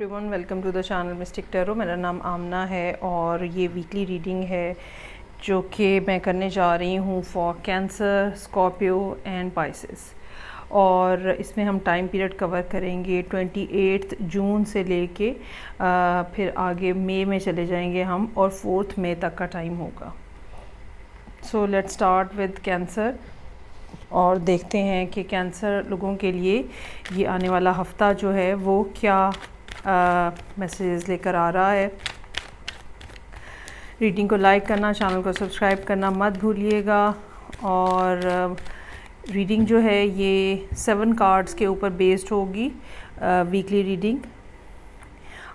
Everyone, welcome to the channel mystic tarot. मेरा नाम आमना है और ये वीकली रीडिंग है जो कि मैं करने जा रही हूँ for cancer, Scorpio and Pisces. और इसमें हम टाइम पीरियड कवर करेंगे 28 जून से लेके फिर आगे मई में चले जाएंगे हम, और 4 मई तक का टाइम होगा। So let's start with cancer और देखते हैं कि कैंसर लोगों के लिए ये आने वाला हफ्ता जो है वो क्या मैसेज लेकर आ रहा है। रीडिंग को लाइक करना, चैनल को सब्सक्राइब करना मत भूलिएगा। और रीडिंग जो है ये 7 कार्ड्स के ऊपर बेस्ड होगी, वीकली रीडिंग।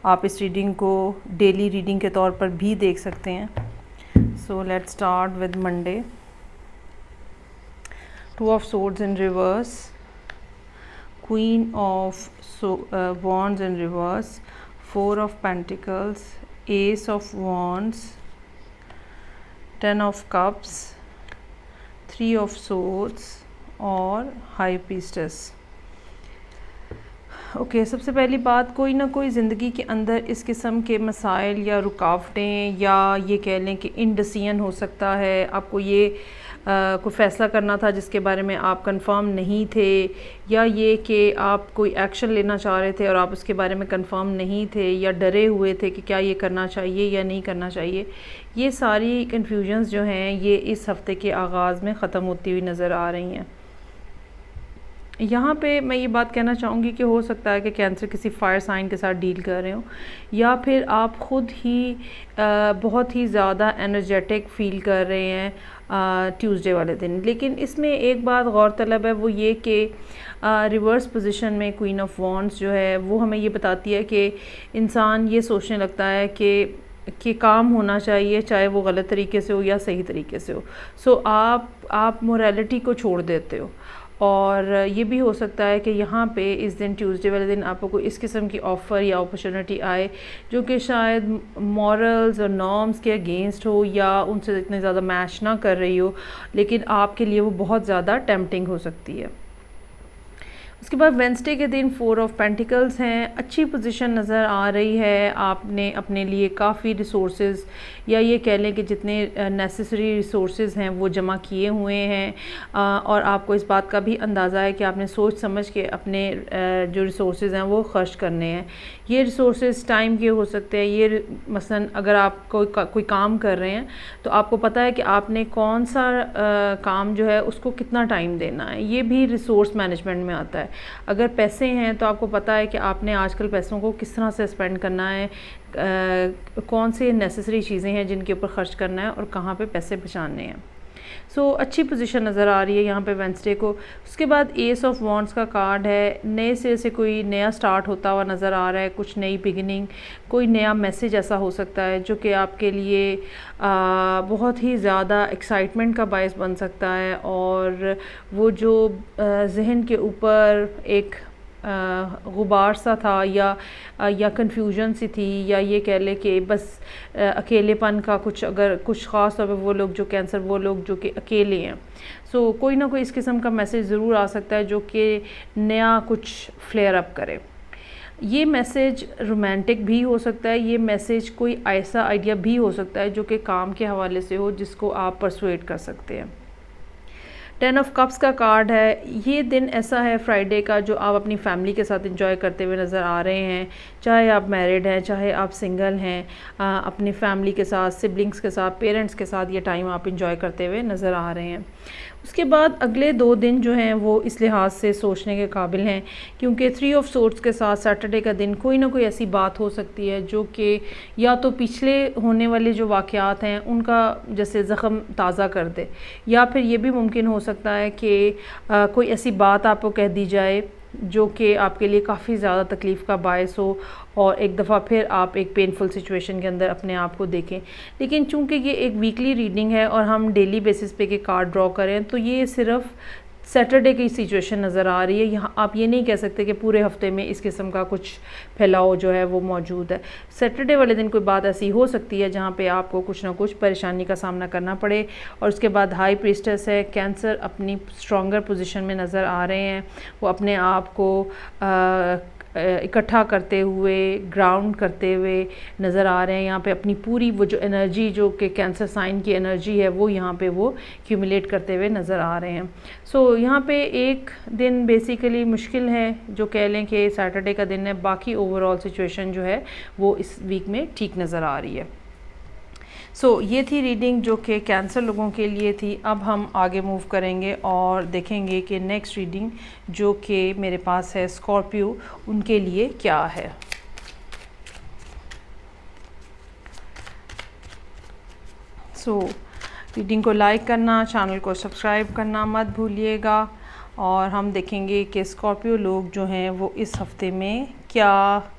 आप इस रीडिंग को डेली रीडिंग के तौर पर भी देख सकते हैं। So let's start with Monday. 2 of Swords in reverse, Queen of Wands in reverse, 4 of Pentacles, Ace of Wands, 10 of Cups, 3 of Swords और High Priestess। ओके, सबसे पहली बात, कोई ना कोई ज़िंदगी के अंदर इस किस्म के मसाइल या रुकावटें या ये कह लें कि इंडिसीजन हो सकता है। आपको ये कोई फ़ैसला करना था जिसके बारे में आप कंफर्म नहीं थे, या ये कि आप कोई एक्शन लेना चाह रहे थे और आप उसके बारे में कंफर्म नहीं थे, या डरे हुए थे कि क्या ये करना चाहिए या नहीं करना चाहिए। ये सारी कन्फ्यूजन्स जो हैं ये इस हफ़्ते के आगाज़ में ख़त्म होती हुई नज़र आ रही हैं। यहाँ पे मैं ये बात कहना चाहूँगी कि हो सकता है कि कैंसर किसी फायर साइन के साथ डील कर रहे हो, या फिर आप ख़ुद ही बहुत ही ज़्यादा एनर्जेटिक फ़ील कर रहे हैं ट्यूसडे वाले दिन। लेकिन इसमें एक बात गौरतलब है, वो ये कि रिवर्स पोजीशन में क्वीन ऑफ वॉन्ड्स जो है वो हमें ये बताती है कि इंसान ये सोचने लगता है कि काम होना चाहिए, चाहे वो गलत तरीके से हो या सही तरीके से हो। सो आप मोरालिटी को छोड़ देते हो। और ये भी हो सकता है कि यहाँ पे इस दिन ट्यूसडे वाले दिन आपको कोई इस किस्म की ऑफ़र या अपॉर्चुनिटी आए जो कि शायद मॉरल्स और नॉर्म्स के अगेंस्ट हो या उनसे इतने ज़्यादा मैच ना कर रही हो, लेकिन आपके लिए वो बहुत ज़्यादा टेम्पटिंग हो सकती है। उसके बाद वेंसडे के दिन 4 ऑफ पेंटिकल्स हैं, अच्छी पोजीशन नज़र आ रही है। आपने अपने लिए काफ़ी रिसोर्सेज या ये कह लें कि जितने नेसेसरी रिसोर्सेज हैं वो जमा किए हुए हैं, और आपको इस बात का भी अंदाज़ा है कि आपने सोच समझ के अपने जो रिसोर्सेज हैं वो खर्च करने हैं। ये रिसोर्सेज टाइम के हो सकते हैं। ये मसलन अगर आप कोई काम कर रहे हैं तो आपको पता है कि आपने कौन सा काम जो है उसको कितना टाइम देना है, ये भी रिसोर्स मैनेजमेंट में आता है। अगर पैसे हैं तो आपको पता है कि आपने आजकल पैसों को किस तरह से स्पेंड करना है, कौन से नेसेसरी चीज़ें हैं जिनके ऊपर ख़र्च करना है और कहाँ पे पैसे बचाने हैं। सो अच्छी पोजीशन नज़र आ रही है यहाँ पे वेंसडे को। उसके बाद एस ऑफ वॉन्ड्स का कार्ड है, नए सिरे से कोई नया स्टार्ट होता हुआ नज़र आ रहा है, कुछ नई बिगिनिंग, कोई नया मैसेज ऐसा हो सकता है जो कि आपके लिए बहुत ही ज़्यादा एक्साइटमेंट का बायस बन सकता है। और वो जो जहन के ऊपर एक गुबार सा था या कन्फ्यूजन सी थी, या ये कह ले कि बस अकेलेपन का अगर कुछ ख़ास तौर पर वो लोग जो कैंसर, वो लोग जो कि अकेले हैं। सो कोई ना कोई इस किस्म का मैसेज ज़रूर आ सकता है जो कि नया कुछ फ्लेयर अप करे। ये मैसेज रोमांटिक भी हो सकता है, ये मैसेज कोई ऐसा आइडिया भी हो सकता है जो कि काम के हवाले से हो जिसको आप परसुएट कर सकते हैं। 10 ऑफ कप्स का कार्ड है। ये दिन ऐसा है फ्राइडे का जो आप अपनी फैमिली के साथ एंजॉय करते हुए नज़र आ रहे हैं, चाहे आप मैरिड हैं चाहे आप सिंगल हैं। अपनी फैमिली के साथ, सिबलिंग्स के साथ, पेरेंट्स के साथ ये टाइम आप एंजॉय करते हुए नज़र आ रहे हैं। उसके बाद अगले 2 दिन जो हैं वो इस लिहाज से सोचने के काबिल हैं, क्योंकि 3 ऑफ सोर्ड्स के साथ सैटरडे का दिन कोई ना कोई ऐसी बात हो सकती है जो कि या तो पिछले होने वाले जो वाक़यात हैं उनका जैसे ज़ख़म ताज़ा कर दे, या फिर ये भी मुमकिन हो सकता है कि कोई ऐसी बात आपको कह दी जाए जो कि आपके लिए काफ़ी ज़्यादा तकलीफ़ का बायस हो, और एक दफ़ा फिर आप एक पेनफुल सिचुएशन के अंदर अपने आप को देखें। लेकिन चूंकि ये एक वीकली रीडिंग है और हम डेली बेसिस पे के कार्ड ड्रॉ करें, तो ये सिर्फ सैटरडे की सिचुएशन नज़र आ रही है। यहाँ आप ये नहीं कह सकते कि पूरे हफ्ते में इस किस्म का कुछ फैलाव जो है वो मौजूद है। सैटरडे वाले दिन कोई बात ऐसी हो सकती है जहाँ पे आपको कुछ ना कुछ परेशानी का सामना करना पड़े। और उसके बाद हाई प्रीस्टेस है, कैंसर अपनी स्ट्रॉन्गर पोजीशन में नज़र आ रहे हैं, वो अपने आप को इकट्ठा करते हुए, ग्राउंड करते हुए नज़र आ रहे हैं। यहाँ पे अपनी पूरी वो जो एनर्जी, जो कि कैंसर साइन की एनर्जी है, वो यहाँ पे वो क्यूमुलेट करते हुए नज़र आ रहे हैं। सो यहाँ पे एक दिन बेसिकली मुश्किल है, जो कह लें कि सैटरडे का दिन है। बाकी ओवरऑल सिचुएशन जो है वो इस वीक में ठीक नज़र आ रही है। ये थी रीडिंग जो कि कैंसर लोगों के लिए थी। अब हम आगे मूव करेंगे और देखेंगे कि नेक्स्ट रीडिंग जो कि मेरे पास है स्कॉर्पियो, उनके लिए क्या है। रीडिंग को लाइक करना, चैनल को सब्सक्राइब करना मत भूलिएगा। और हम देखेंगे कि स्कॉर्पियो लोग जो हैं वो इस हफ्ते में क्या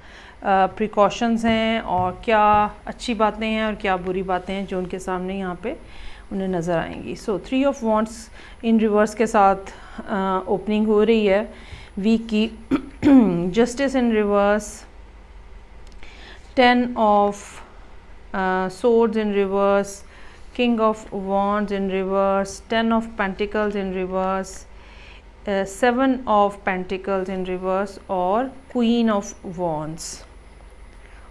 प्रिकॉशंस हैं और क्या अच्छी बातें हैं और क्या बुरी बातें हैं जो उनके सामने यहाँ पे उन्हें नज़र आएंगी। 3 ऑफ वॉन्ड्स इन रिवर्स के साथ ओपनिंग हो रही है वीक की। Justice in reverse, 10 of swords in reverse, king of wands in reverse, 10 of pentacles in reverse, 7 of pentacles in reverse और queen of wands।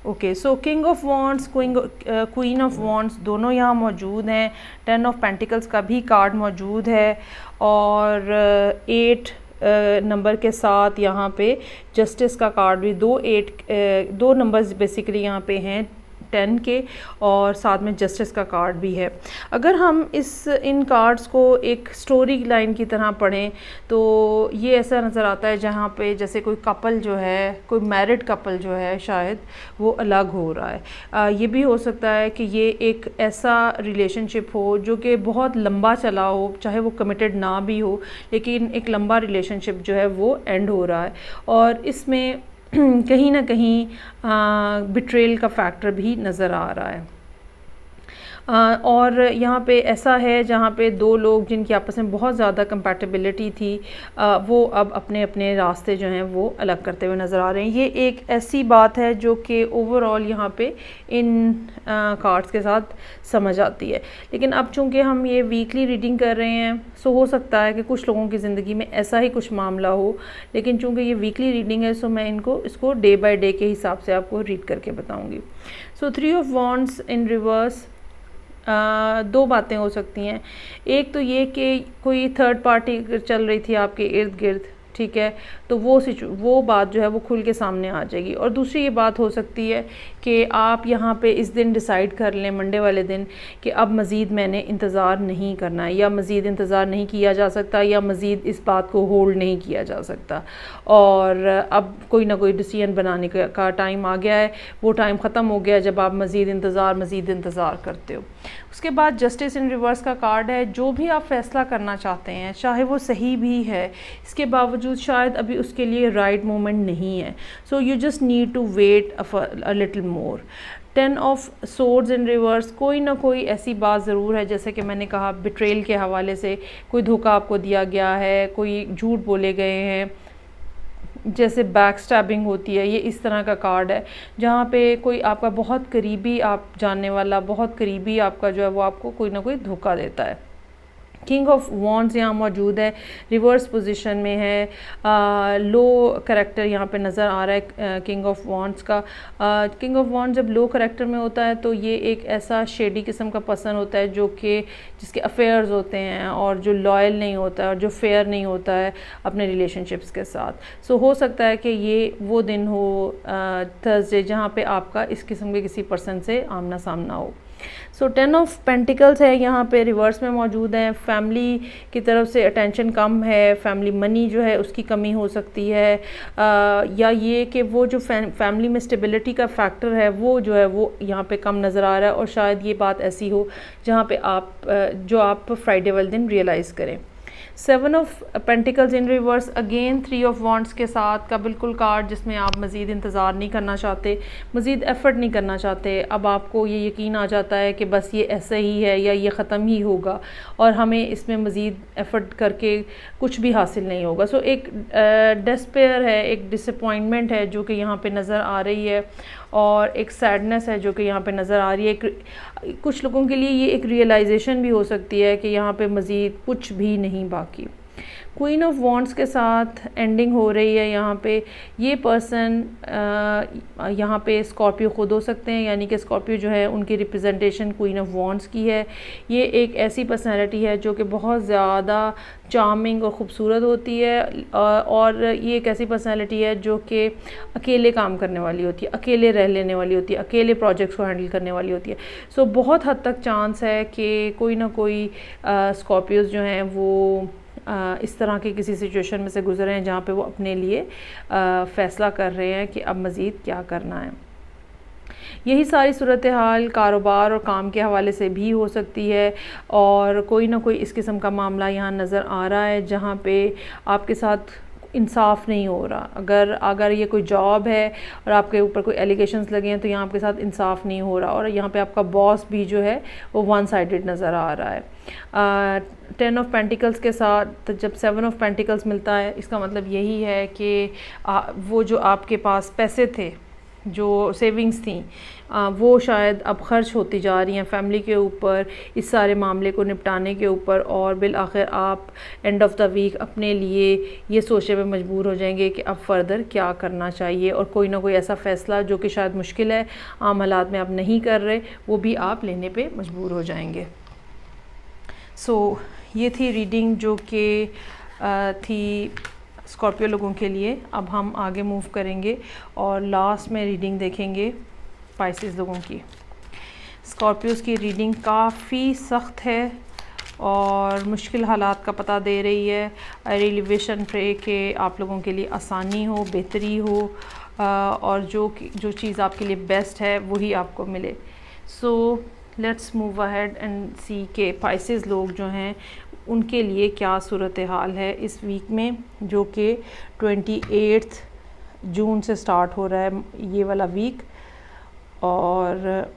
Okay, so king of wands, queen of wands दोनों यहाँ मौजूद हैं। 10 of pentacles का भी card मौजूद है और 8 नंबर के साथ यहाँ पे जस्टिस का कार्ड भी, दो नंबर्स बेसिकली यहाँ पे हैं 10 के, और साथ में जस्टिस का कार्ड भी है। अगर हम इन कार्ड्स को एक स्टोरी लाइन की तरह पढ़ें तो ये ऐसा नज़र आता है जहाँ पे जैसे कोई कपल जो है, कोई मैरिड कपल जो है, शायद वो अलग हो रहा है। ये भी हो सकता है कि ये एक ऐसा रिलेशनशिप हो जो कि बहुत लंबा चला हो, चाहे वो कमिटेड ना भी हो, लेकिन एक लंबा रिलेशनशिप जो है वो एंड हो रहा है और इसमें कहीं ना कहीं बिट्रेल का फैक्टर भी नज़र आ रहा है। और यहाँ पे ऐसा है जहाँ पे दो लोग जिनकी आपस में बहुत ज़्यादा कंपैटिबिलिटी थी, वो अब अपने अपने रास्ते जो हैं वो अलग करते हुए नज़र आ रहे हैं। ये एक ऐसी बात है जो कि ओवरऑल यहाँ पे इन कार्ड्स के साथ समझ आती है। लेकिन अब चूँकि हम ये वीकली रीडिंग कर रहे हैं, सो हो सकता है कि कुछ लोगों की ज़िंदगी में ऐसा ही कुछ मामला हो, लेकिन चूँकि ये वीकली रीडिंग है, सो मैं इसको डे बाय डे के हिसाब से आपको रीड करके बताऊँगी। 3 ऑफ वॉन्ड्स इन रिवर्स, दो बातें हो सकती हैं। एक तो ये कि कोई थर्ड पार्टी चल रही थी आपके इर्द गिर्द, ठीक है, तो वो बात जो है वो खुल के सामने आ जाएगी। और दूसरी ये बात हो सकती है कि आप यहाँ पे इस दिन डिसाइड कर लें, मंडे वाले दिन, कि अब मज़ीद मैंने इंतज़ार नहीं करना है, या मज़ीद इंतज़ार नहीं किया जा सकता, या मज़ीद इस बात को होल्ड नहीं किया जा सकता, और अब कोई ना कोई डिसीजन बनाने का टाइम आ गया है। वो टाइम ख़त्म हो गया जब आप मज़ीद इंतज़ार करते हो। उसके बाद जस्टिस इन रिवर्स का कार्ड है। जो भी आप फ़ैसला करना चाहते हैं, चाहे वो सही भी है, इसके बावजूद शायद अभी उसके लिए राइट मोमेंट नहीं है। So you just need to wait a little more. 10 of swords in reverse, कोई ना कोई ऐसी बात ज़रूर है, जैसे कि मैंने कहा बिट्रेल के हवाले से कोई धोखा आपको दिया गया है, कोई झूठ बोले गए हैं, जैसे बैक स्टैबिंग होती है, ये इस तरह का कार्ड है जहाँ पे कोई आपका बहुत करीबी, आप जानने वाला बहुत करीबी आपका जो है वो आपको कोई ना कोई धोखा देता है। किंग ऑफ वॉन्ड्स यहाँ मौजूद है, रिवर्स पोजीशन में है, लो करैक्टर यहाँ पे नज़र आ रहा है किंग ऑफ वॉन्ड्स का। किंग ऑफ वॉन्ड्स जब लो करैक्टर में होता है तो ये एक ऐसा शेडी किस्म का पर्सन होता है जो कि जिसके अफेयर्स होते हैं और जो लॉयल नहीं होता है और जो फेयर नहीं होता है अपने रिलेशनशिप्स के साथ। सो हो सकता है कि ये वो दिन हो थर्सडे जहाँ पे आपका इस किस्म के किसी पर्सन से आमना सामना हो। 10 ऑफ पेंटिकल्स है यहाँ पे रिवर्स में मौजूद है। फैमिली की तरफ से अटेंशन कम है, फैमिली मनी जो है उसकी कमी हो सकती है, या ये कि वो जो फैमिली में स्टेबिलिटी का फैक्टर है वो जो है वो यहाँ पे कम नज़र आ रहा है, और शायद ये बात ऐसी हो जहाँ पे आप फ्राइडे वाले दिन रियलाइज़ करें। 7 of pentacles in reverse, again 3 of wands के साथ का बिल्कुल कार्ड जिसमें आप मज़ीद इंतज़ार नहीं करना चाहते, मज़ीद एफ़र्ट नहीं करना चाहते। अब आपको ये यकीन आ जाता है कि बस ये ऐसा ही है या ये ख़त्म ही होगा और हमें इसमें मज़ीद एफ़र्ट करके कुछ भी हासिल नहीं होगा। सो एक डिस्पेयर है, एक डिसअपॉइंटमेंट है जो कि यहाँ पे नज़र आ रही है, और एक सैडनेस है जो कि यहाँ पे नज़र आ रही है। कुछ लोगों के लिए ये एक रियलाइजेशन भी हो सकती है कि यहाँ पे मज़ीद कुछ भी नहीं बाकी। क्वीन ऑफ वॉन्ड्स के साथ एंडिंग हो रही है यहाँ पे। ये पर्सन यहाँ पे स्कॉर्पियो खुद हो सकते हैं, यानी कि स्कॉर्पियो जो है उनकी रिप्रेजेंटेशन क्वीन ऑफ वॉन्ड्स की है। ये एक ऐसी पर्सनैलिटी है जो कि बहुत ज़्यादा चार्मिंग और ख़ूबसूरत होती है, और ये एक ऐसी पर्सनैलिटी है जो कि अकेले काम करने वाली होती है, अकेले रह लेने वाली होती है, अकेले प्रोजेक्ट्स को हैंडल करने वाली होती है। सो बहुत हद तक चांस है कि कोई ना कोई स्कॉर्पियोज़ जो हैं वो इस तरह की किसी सिचुएशन में से गुजरे हैं जहाँ पे वो अपने लिए फ़ैसला कर रहे हैं कि अब मज़ीद क्या करना है। यही सारी सूरत हाल कारोबार और काम के हवाले से भी हो सकती है, और कोई ना कोई इस किस्म का मामला यहाँ नज़र आ रहा है जहाँ पे आपके साथ इंसाफ नहीं हो रहा। अगर ये कोई जॉब है और आपके ऊपर कोई एलिगेशंस लगे हैं तो यहाँ आपके साथ इंसाफ नहीं हो रहा, और यहाँ पे आपका बॉस भी जो है वो वन साइडेड नज़र आ रहा है। 10 ऑफ पेंटिकल्स के साथ जब 7 ऑफ पेंटिकल्स मिलता है, इसका मतलब यही है कि वो जो आपके पास पैसे थे, जो सेविंग्स थी, वो शायद अब ख़र्च होती जा रही हैं फैमिली के ऊपर, इस सारे मामले को निपटाने के ऊपर, और बिल आखिर आप एंड ऑफ द वीक अपने लिए ये सोचने में मजबूर हो जाएंगे कि अब फ़र्दर क्या करना चाहिए, और कोई ना कोई ऐसा फ़ैसला जो कि शायद मुश्किल है, आम हालात में आप नहीं कर रहे, वो भी आप लेने पे मजबूर हो जाएंगे। सो ये थी रीडिंग जो कि थी स्कॉर्पियो लोगों के लिए। अब हम आगे मूव करेंगे और लास्ट में रीडिंग देखेंगे पाइसेस लोगों की। स्कॉर्पियोज़ की रीडिंग काफ़ी सख्त है और मुश्किल हालात का पता दे रही है। I really wish and pray कि आप लोगों के लिए आसानी हो, बेहतरी हो, और जो चीज़ आपके लिए बेस्ट है वही आपको मिले। So let's move ahead and see के पाइसेस लोग जो हैं उनके लिए क्या सूरत हाल है इस वीक में, जो कि 28 जून से स्टार्ट हो रहा है ये वाला वीक, और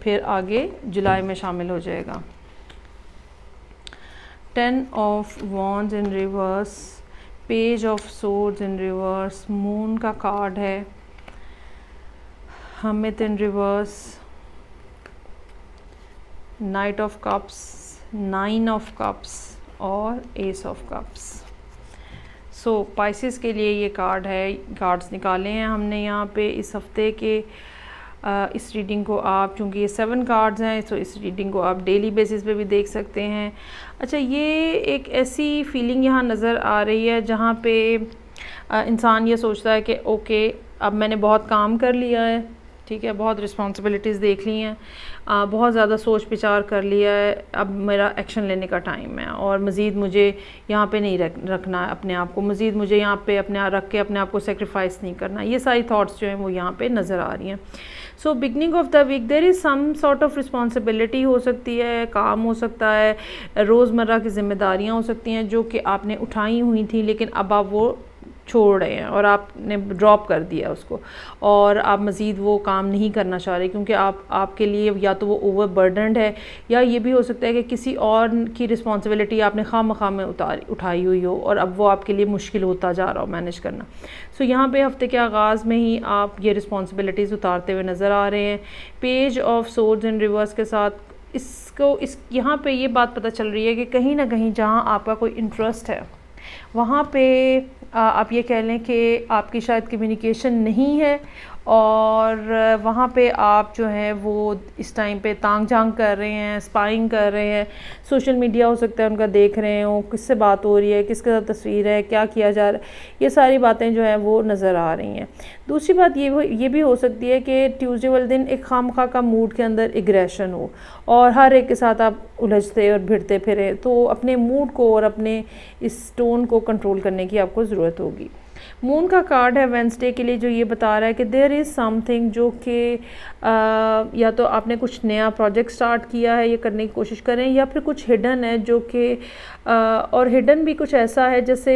फिर आगे जुलाई में शामिल हो जाएगा। 10 of wands in reverse, page of swords in reverse, moon का कार्ड है, hermit in reverse, knight of cups, 9 of cups और ace of cups. So Pisces के लिए ये कार्ड है, कार्ड्स निकाले हैं हमने यहाँ पे इस हफ्ते के। इस रीडिंग को आप, चूँकि ये 7 कार्ड्स हैं, तो इस रीडिंग को आप डेली बेसिस पे भी देख सकते हैं। अच्छा, ये एक ऐसी फीलिंग यहाँ नज़र आ रही है जहाँ पे इंसान ये सोचता है कि ओके अब मैंने बहुत काम कर लिया है, ठीक है, बहुत रिस्पॉन्सिबिलिटीज़ देख ली हैं, बहुत ज़्यादा सोच विचार कर लिया है, अब मेरा एक्शन लेने का टाइम है, और मज़ीद मुझे यहाँ पे नहीं रखना है अपने आप को, मज़ीद मुझे यहाँ पे रख के अपने आप को सेक्रीफाइस नहीं करना। ये सारी थॉट्स जो हैं वो यहाँ पे नज़र आ रही हैं। So beginning of the week there is some sort of responsibility हो सकती है, काम हो सकता है, रोज़मर्रा की ज़िम्मेदारियाँ हो सकती हैं जो कि आपने उठाई हुई थी लेकिन अब आप वो छोड़ रहे हैं और आपने ड्रॉप कर दिया उसको, और आप मज़ीद वो काम नहीं करना चाह रहे क्योंकि आपके लिए या तो वो ओवरबर्डनड है, या ये भी हो सकता है कि किसी और की रिस्पॉन्सिबिलिटी आपने खामखा में उठाई हुई हो और अब वो आपके लिए मुश्किल होता जा रहा हो मैनेज करना। सो यहाँ पे हफ्ते के आगाज़ में ही आप ये रिस्पॉन्सिबिलिटीज़ उतारते हुए नज़र आ रहे हैं। Page of swords in reverse के साथ यहाँ पे ये बात पता चल रही है कि कहीं ना कहीं जहाँ आपका कोई इंटरेस्ट है वहाँ पे आप ये कह लें कि आपकी शायद कम्युनिकेशन नहीं है, और वहाँ पे आप जो है वो इस टाइम पे तांग झांग कर रहे हैं, स्पाइंग कर रहे हैं, सोशल मीडिया हो सकता है उनका देख रहे हो, किससे बात हो रही है, किसके साथ तस्वीर है, क्या किया जा रहा है, ये सारी बातें जो है वो नज़र आ रही हैं। दूसरी बात ये भी हो सकती है कि ट्यूसडे वाले दिन एक खामखा का मूड के अंदर एग्रेशन हो और हर एक के साथ आप उलझते और भिड़ते फिरें, तो अपने मूड को और अपने इस टोन को कंट्रोल करने की आपको ज़रूरत होगी। मून का कार्ड है वेंसडे के लिए, जो ये बता रहा है कि देयर इज़ समथिंग जो कि या तो आपने कुछ नया प्रोजेक्ट स्टार्ट किया है, ये करने की कोशिश करें, या फिर कुछ हिडन है जो कि और हिडन भी कुछ ऐसा है जैसे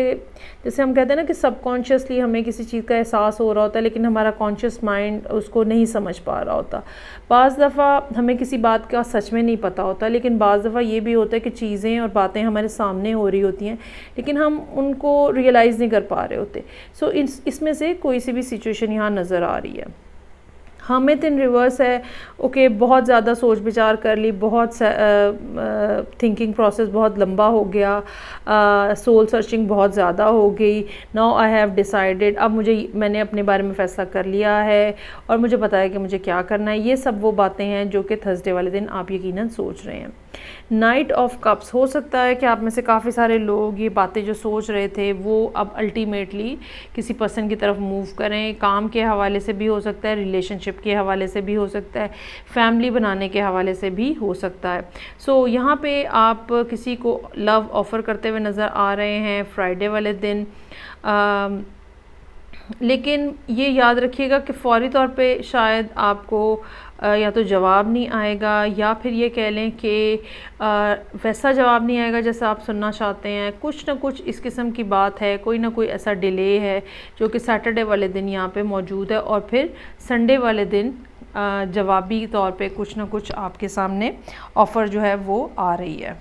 हम कहते हैं ना कि सबकॉन्शियसली हमें किसी चीज़ का एहसास हो रहा होता है लेकिन हमारा कॉन्शियस माइंड उसको नहीं समझ पा रहा होता। बाज़ दफ़ा हमें किसी बात का सच में नहीं पता होता, लेकिन बाज़ दफ़ा ये भी होता है कि चीज़ें और बातें हमारे सामने हो रही होती हैं लेकिन हम उनको रियलाइज़ नहीं कर पा रहे होते। सो इसमें से कोई सी भी सिचुएशन यहाँ नज़र आ रही है। हमें इन रिवर्स है। ओके, बहुत ज़्यादा सोच विचार कर ली, बहुत थिंकिंग प्रोसेस बहुत लंबा हो गया, सोल सर्चिंग बहुत ज़्यादा हो गई। नाउ आई हैव डिसाइडेड, अब मैंने अपने बारे में फ़ैसला कर लिया है और मुझे पता है कि मुझे क्या करना है। ये सब वो बातें हैं जो कि थर्सडे वाले दिन आप यकीनन सोच रहे हैं। नाइट ऑफ कप्स, हो सकता है कि आप में से काफ़ी सारे लोग ये बातें जो सोच रहे थे वो अब अल्टीमेटली किसी पर्सन की तरफ मूव करें। काम के हवाले से भी हो सकता है, रिलेशनशिप के हवाले से भी हो सकता है, फैमिली बनाने के हवाले से भी हो सकता है। सो यहाँ पे आप किसी को लव ऑफ़र करते हुए नज़र आ रहे हैं फ्राइडे वाले दिन। लेकिन ये याद रखिएगा कि फ़ौरी तौर पे शायद आपको या तो जवाब नहीं आएगा, या फिर ये कह लें कि वैसा जवाब नहीं आएगा जैसा आप सुनना चाहते हैं। कुछ ना कुछ इस किस्म की बात है, कोई ना कोई ऐसा डिले है जो कि सैटरडे वाले दिन यहाँ पे मौजूद है, और फिर संडे वाले दिन जवाबी तौर पे कुछ ना कुछ आपके सामने ऑफ़र जो है वो आ रही है,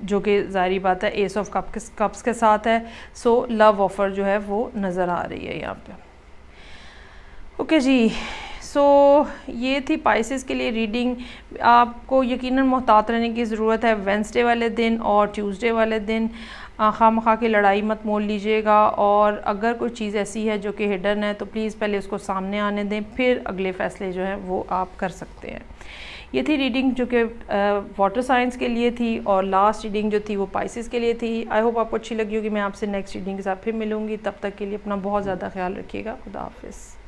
जो कि ज़ाहिर बात है एस ऑफ कप्स के साथ है। सो लव ऑफ़र जो है वो नज़र आ रही है यहाँ पे। ओके जी, सो ये थी पाइसेस के लिए रीडिंग। आपको यकीनन मोहतात रहने की ज़रूरत है वेडनेसडे वाले दिन और ट्यूसडे वाले दिन। खामखा की लड़ाई मत मोल लीजिएगा, और अगर कोई चीज़ ऐसी है जो कि हिडन है तो प्लीज़ पहले उसको सामने आने दें, फिर अगले फ़ैसले जो हैं वो आप कर सकते हैं। ये थी रीडिंग जो कि वाटर साइंस के लिए थी, और लास्ट रीडिंग जो थी वो पाइसेस के लिए थी। आई होप आपको अच्छी लगी होगी। मैं आपसे नेक्स्ट रीडिंग के साथ फिर मिलूँगी, तब तक के लिए अपना बहुत ज़्यादा ख्याल रखिएगा। खुदा हाफिज़।